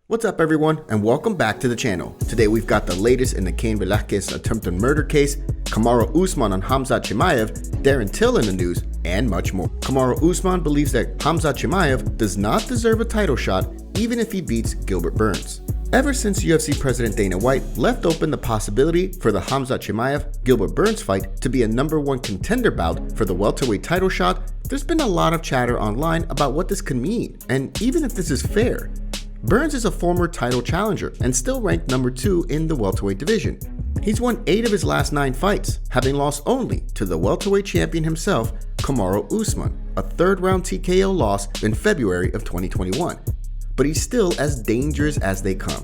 What's up everyone, and welcome back to the channel. Today we've got the latest in the Cain Velasquez attempted murder case, Kamaru Usman on Khamzat Chimaev, Darren Till in the news, and much more. Kamaru Usman believes that Khamzat Chimaev does not deserve a title shot even if he beats Gilbert Burns. Ever since UFC President Dana White left open the possibility for the Khamzat Chimaev-Gilbert Burns fight to be a #1 contender bout for the welterweight title shot, there's been a lot of chatter online about what this could mean, and even if this is fair. Burns is a former title challenger and still ranked #2 in the welterweight division. He's won 8 of his last 9 fights, having lost only to the welterweight champion himself, Kamaru Usman, a third-round TKO loss in February of 2021. But he's still as dangerous as they come.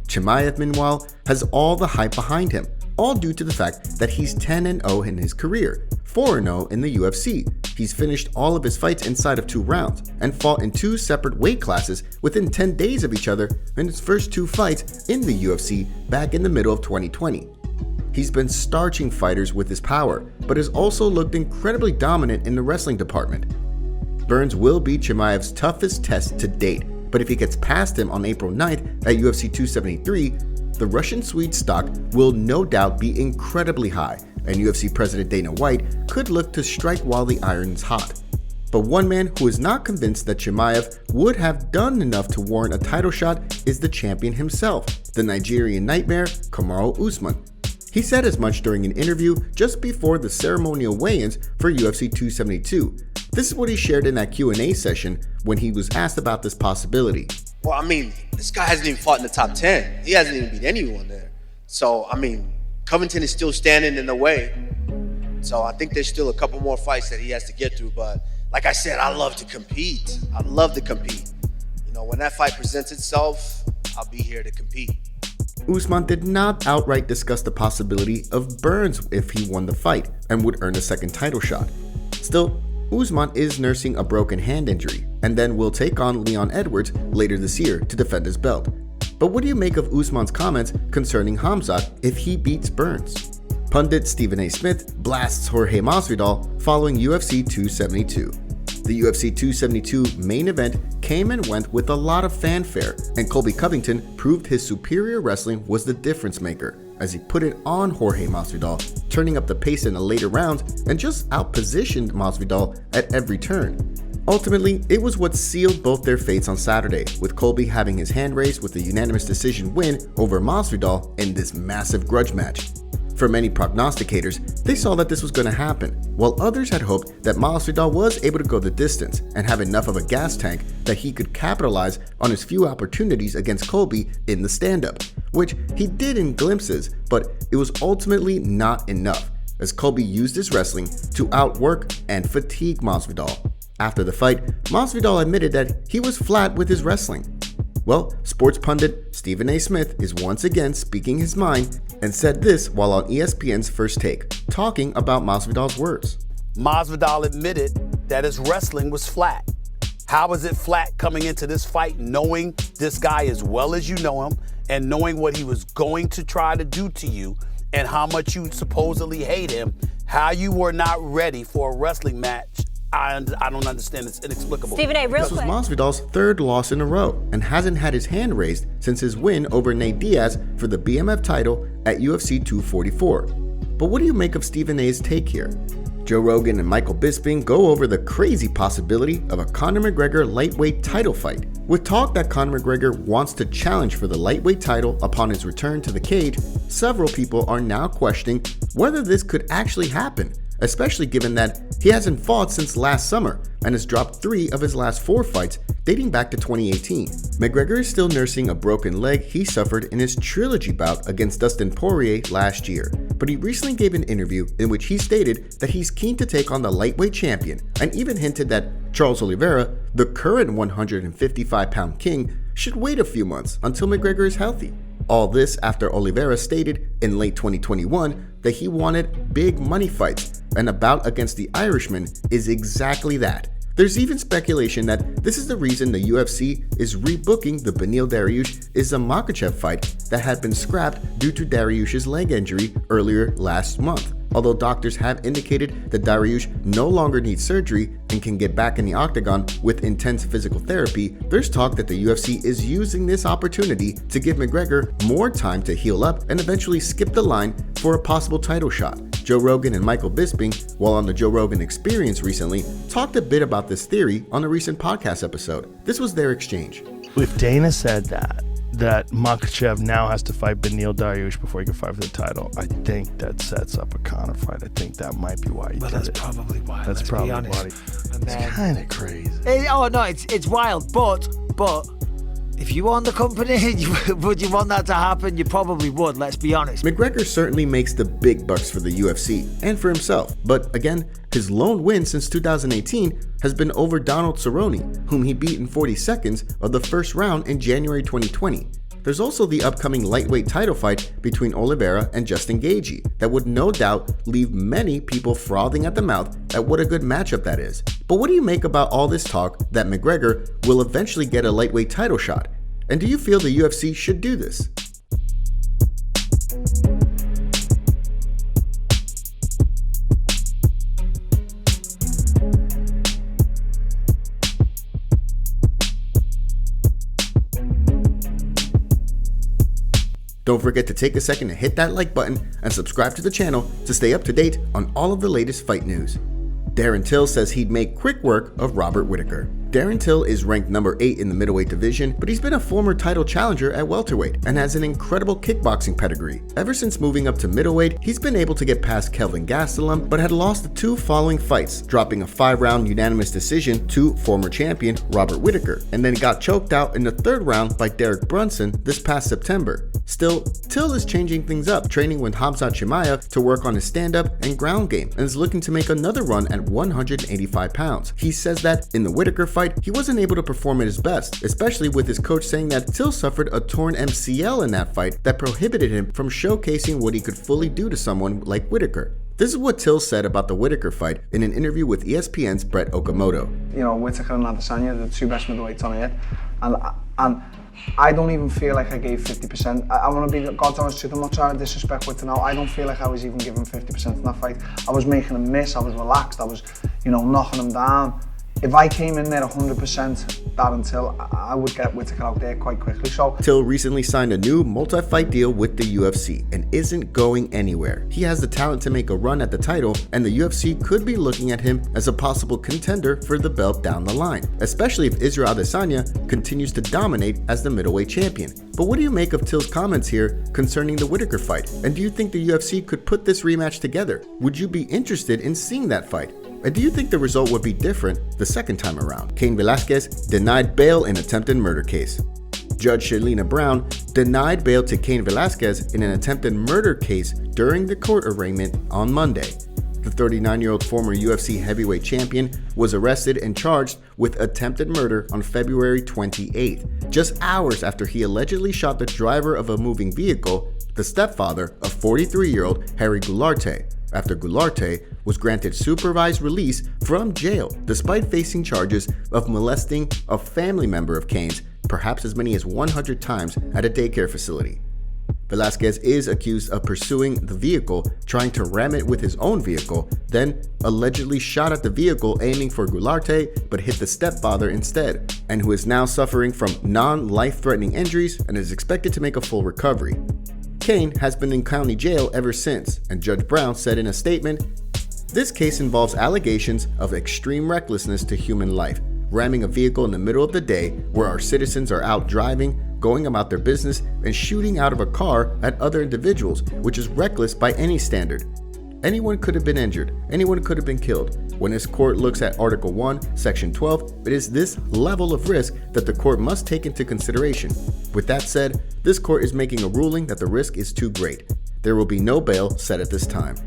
Chimaev, meanwhile, has all the hype behind him, all due to the fact that he's 10-0 in his career, 4-0 in the UFC. He's finished all of his fights inside of 2 rounds and fought in 2 separate weight classes within 10 days of each other in his first 2 fights in the UFC back in the middle of 2020. He's been starching fighters with his power, but has also looked incredibly dominant in the wrestling department. Burns will be Chimaev's toughest test to date, but if he gets past him on April 9th at UFC 273, the Russian Swede stock will no doubt be incredibly high, and UFC President Dana White could look to strike while the iron is hot. But one man who is not convinced that Chimaev would have done enough to warrant a title shot is the champion himself, the Nigerian nightmare Kamaru Usman. He said as much during an interview just before the ceremonial weigh-ins for UFC 272. This is what he shared in that Q&A session when he was asked about this possibility. Well, this guy hasn't even fought in the top 10. He hasn't even beat anyone there. So, Covington is still standing in the way. So I think there's still a couple more fights that he has to get through. But like I said, I love to compete. I love to compete. When that fight presents itself, I'll be here to compete. Usman did not outright discuss the possibility of Burns if he won the fight and would earn a second title shot. Still, Usman is nursing a broken hand injury and then will take on Leon Edwards later this year to defend his belt. But what do you make of Usman's comments concerning Khamzat if he beats Burns? Pundit Stephen A. Smith blasts Jorge Masvidal following UFC 272. The UFC 272 main event came and went with a lot of fanfare, and Colby Covington proved his superior wrestling was the difference maker as he put it on Jorge Masvidal, turning up the pace in the later rounds and just outpositioned Masvidal at every turn. Ultimately, it was what sealed both their fates on Saturday, with Colby having his hand raised with a unanimous decision win over Masvidal in this massive grudge match. For many prognosticators, they saw that this was going to happen, while others had hoped that Masvidal was able to go the distance and have enough of a gas tank that he could capitalize on his few opportunities against Colby in the stand-up, which he did in glimpses, but it was ultimately not enough, as Colby used his wrestling to outwork and fatigue Masvidal. After the fight, Masvidal admitted that he was flat with his wrestling. Well, sports pundit Stephen A. Smith is once again speaking his mind and said this while on ESPN's First Take, talking about Masvidal's words. Masvidal admitted that his wrestling was flat. How is it flat coming into this fight, knowing this guy as well as you know him and knowing what he was going to try to do to you and how much you supposedly hate him, how you were not ready for a wrestling match? I don't understand. It's inexplicable. Stephen A., real quick. This was Masvidal's 3rd loss in a row and hasn't had his hand raised since his win over Nate Diaz for the BMF title at UFC 244. But what do you make of Stephen A.'s take here? Joe Rogan and Michael Bisping go over the crazy possibility of a Conor McGregor lightweight title fight, with talk that Conor McGregor wants to challenge for the lightweight title upon his return to the cage. Several people are now questioning whether this could actually happen, especially given that he hasn't fought since last summer and has dropped 3 of his last 4 fights dating back to 2018. McGregor is still nursing a broken leg he suffered in his trilogy bout against Dustin Poirier last year, but he recently gave an interview in which he stated that he's keen to take on the lightweight champion and even hinted that Charles Oliveira, the current 155-pound king, should wait a few months until McGregor is healthy. All this after Oliveira stated in late 2021 that he wanted big money fights, and a bout against the Irishman is exactly that. There's even speculation that this is the reason the UFC is rebooking the Beneil Dariush-Islam Makhachev fight that had been scrapped due to Dariush's leg injury earlier last month. Although doctors have indicated that Dariush no longer needs surgery and can get back in the octagon with intense physical therapy, there's talk that the UFC is using this opportunity to give McGregor more time to heal up and eventually skip the line for a possible title shot. Joe Rogan and Michael Bisping, while on the Joe Rogan Experience recently, talked a bit about this theory on a recent podcast episode. This was their exchange. If Dana said that Makhachev now has to fight Beneil Dariush before he can fight for the title, I think that sets up a Conor fight. I think that might be why he did that's it. Probably why. That's let's probably be honest. why. And It's kind of crazy. It's wild, but if you own the company, would you want that to happen? You probably would, let's be honest. McGregor certainly makes the big bucks for the UFC and for himself, but again, his lone win since 2018 has been over Donald Cerrone, whom he beat in 40 seconds of the first round in January 2020. There's also the upcoming lightweight title fight between Oliveira and Justin Gaethje that would no doubt leave many people frothing at the mouth at what a good matchup that is. But what do you make about all this talk that McGregor will eventually get a lightweight title shot? And do you feel the UFC should do this? Don't forget to take a second to hit that like button and subscribe to the channel to stay up to date on all of the latest fight news. Darren Till says he'd make quick work of Robert Whittaker. Darren Till is ranked number 8 in the middleweight division, but he's been a former title challenger at welterweight and has an incredible kickboxing pedigree. Ever since moving up to middleweight, he's been able to get past Kelvin Gastelum, but had lost the 2 following fights, dropping a 5-round unanimous decision to former champion Robert Whittaker, and then got choked out in the 3rd round by Derek Brunson this past September. Still, Till is changing things up, training with Khamzat Chimaev to work on his stand-up and ground game, and is looking to make another run at 185 pounds. He says that in the Whittaker fight, he wasn't able to perform at his best, especially with his coach saying that Till suffered a torn MCL in that fight that prohibited him from showcasing what he could fully do to someone like Whittaker. This is what Till said about the Whittaker fight in an interview with ESPN's Brett Okamoto. You know, Whittaker and Adesanya, the 2 best middleweights on earth, and I don't even feel like I gave 50%. I want to be God's honest truth. I'm not trying to disrespect Whittaker now. I don't feel like I was even giving 50% in that fight. I was making him miss. I was relaxed. I was, knocking him down. If I came in there 100% Darren Till, I would get Whittaker out there quite quickly. So Till recently signed a new multi-fight deal with the UFC and isn't going anywhere. He has the talent to make a run at the title, and the UFC could be looking at him as a possible contender for the belt down the line, especially if Israel Adesanya continues to dominate as the middleweight champion. But what do you make of Till's comments here concerning the Whittaker fight? And do you think the UFC could put this rematch together? Would you be interested in seeing that fight? And do you think the result would be different the second time around? Cain Velasquez denied bail in attempted murder case. Judge Shalina Brown denied bail to Cain Velasquez in an attempted murder case during the court arraignment on Monday. The 39-year-old former UFC heavyweight champion was arrested and charged with attempted murder on February 28th, just hours after he allegedly shot the driver of a moving vehicle, the stepfather of 43-year-old Harry Goularte, after Goularte was granted supervised release from jail despite facing charges of molesting a family member of Cain's perhaps as many as 100 times at a daycare facility. Velasquez is accused of pursuing the vehicle, trying to ram it with his own vehicle, then allegedly shot at the vehicle aiming for Goularte but hit the stepfather instead, and who is now suffering from non-life-threatening injuries and is expected to make a full recovery. Cain has been in county jail ever since, and Judge Brown said in a statement, "This case involves allegations of extreme recklessness to human life, ramming a vehicle in the middle of the day where our citizens are out driving, going about their business, and shooting out of a car at other individuals, which is reckless by any standard. Anyone could have been injured. Anyone could have been killed. When this court looks at Article 1, Section 12, it is this level of risk that the court must take into consideration. With that said, this court is making a ruling that the risk is too great. There will be no bail set at this time."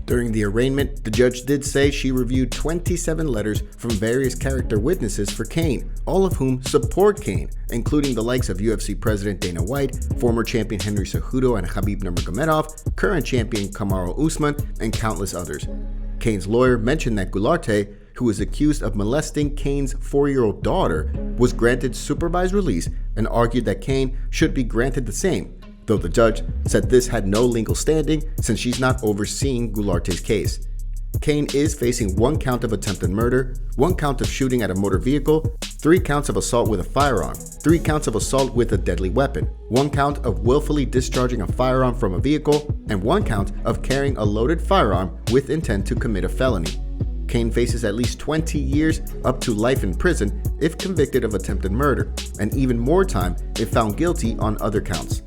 During the arraignment, the judge did say she reviewed 27 letters from various character witnesses for Cain, all of whom support Cain, including the likes of UFC President Dana White, former champion Henry Cejudo and Khabib Nurmagomedov, current champion Kamaru Usman, and countless others. Cain's lawyer mentioned that Goularte, who was accused of molesting Cain's 4-year-old daughter, was granted supervised release and argued that Cain should be granted the same, though the judge said this had no legal standing since she's not overseeing Goularte's case. Cain is facing 1 count of attempted murder, 1 count of shooting at a motor vehicle, 3 counts of assault with a firearm, 3 counts of assault with a deadly weapon, 1 count of willfully discharging a firearm from a vehicle, and 1 count of carrying a loaded firearm with intent to commit a felony. Cain faces at least 20 years up to life in prison if convicted of attempted murder, and even more time if found guilty on other counts.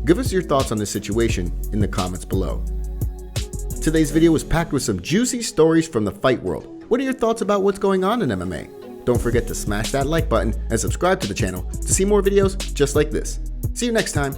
Give us your thoughts on this situation in the comments below. Today's video was packed with some juicy stories from the fight world. What are your thoughts about what's going on in MMA? Don't forget to smash that like button and subscribe to the channel to see more videos just like this. See you next time.